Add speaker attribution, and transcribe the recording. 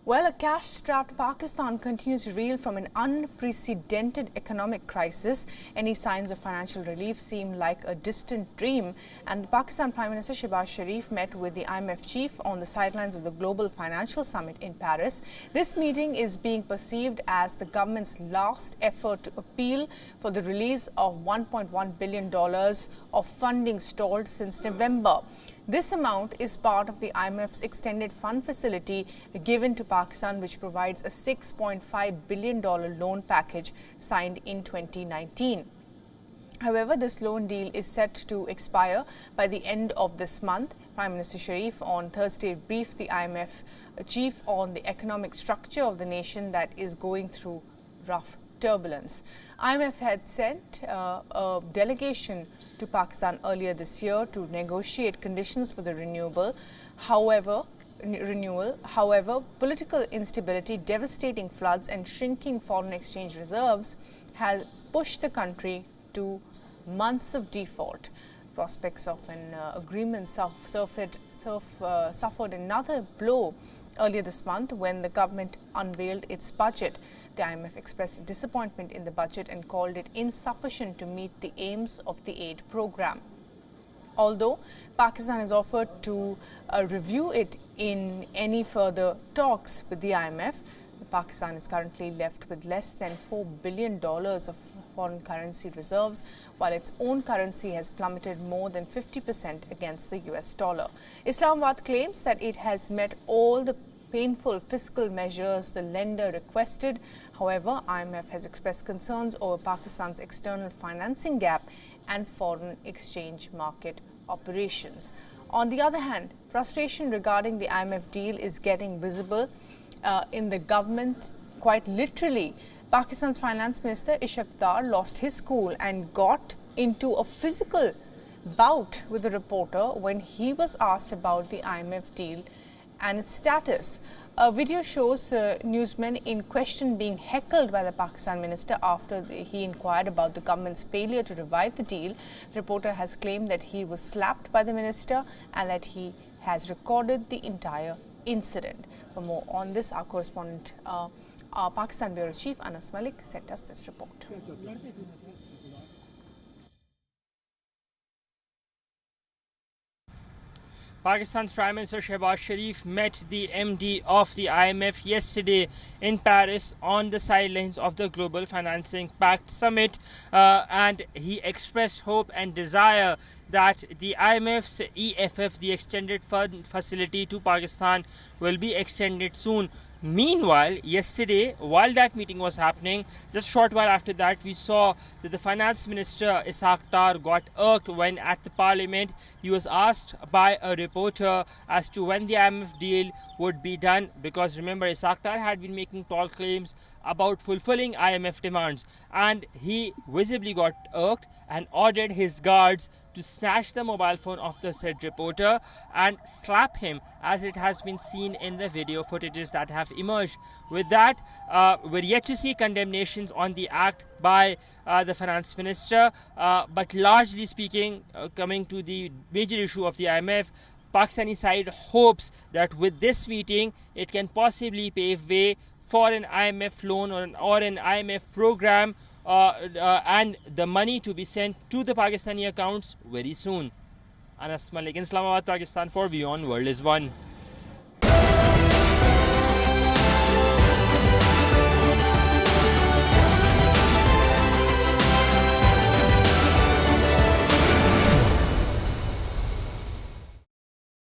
Speaker 1: Well, a cash-strapped Pakistan continues to reel from an unprecedented economic crisis. Any signs of financial relief seem like a distant dream. And Pakistan Prime Minister Shehbaz Sharif met with the IMF Chief on the sidelines of the Global Financial Summit in Paris. This meeting is being perceived as the government's last effort to appeal for the release of $1.1 billion of funding stalled since November. This amount is part of the IMF's extended fund facility given to Pakistan, which provides a $6.5 billion loan package signed in 2019. However, this loan deal is set to expire by the end of this month. Prime Minister Sharif on Thursday briefed the IMF chief on the economic structure of the nation that is going through rough turbulence. IMF had sent a delegation to Pakistan earlier this year to negotiate conditions for the renewal. However, political instability, devastating floods and shrinking foreign exchange reserves has pushed the country to months of default. Prospects of an agreement suffered another blow earlier this month when the government unveiled its budget. The IMF expressed disappointment in the budget and called it insufficient to meet the aims of the aid program. Although Pakistan has offered to review it in any further talks with the IMF, Pakistan is currently left with less than $4 billion of foreign currency reserves, while its own currency has plummeted more than 50% against the US dollar. Islamabad claims that it has met all the painful fiscal measures the lender requested. However, IMF has expressed concerns over Pakistan's external financing gap and foreign exchange market operations. On the other hand, frustration regarding the IMF deal is getting visible in the government. Quite literally, Pakistan's finance minister Ishaq Dar lost his cool and got into a physical bout with a reporter when he was asked about the IMF deal and its status. A video shows newsmen in question being heckled by the Pakistan minister after he inquired about the government's failure to revive the deal. The reporter has claimed that he was slapped by the minister and that he has recorded the entire incident. For more on this, our correspondent, our Pakistan Bureau Chief Anas Malik sent us this report.
Speaker 2: Pakistan's Prime Minister Shehbaz Sharif met the MD of the IMF yesterday in Paris on the sidelines of the Global Financing Pact Summit, and he expressed hope and desire that the IMF's EFF, the extended fund facility to Pakistan, will be extended soon. Meanwhile, yesterday, while that meeting was happening, just a short while after that, we saw that the finance minister Ishaq Dar got irked when at the parliament he was asked by a reporter as to when the IMF deal would be done, because remember, Ishaq Dar had been making tall claims about fulfilling IMF demands, and he visibly got irked and ordered his guards to snatch the mobile phone of the said reporter and slap him, as it has been seen in the video footages that have emerged. With that, we're yet to see condemnations on the act by the finance minister, but largely speaking, coming to the major issue of the IMF, Pakistani side hopes that with this meeting it can possibly pave way for an IMF loan or an IMF program, and the money to be sent to the Pakistani accounts very soon. Anas Malik in Islamabad, Pakistan for WION World is One.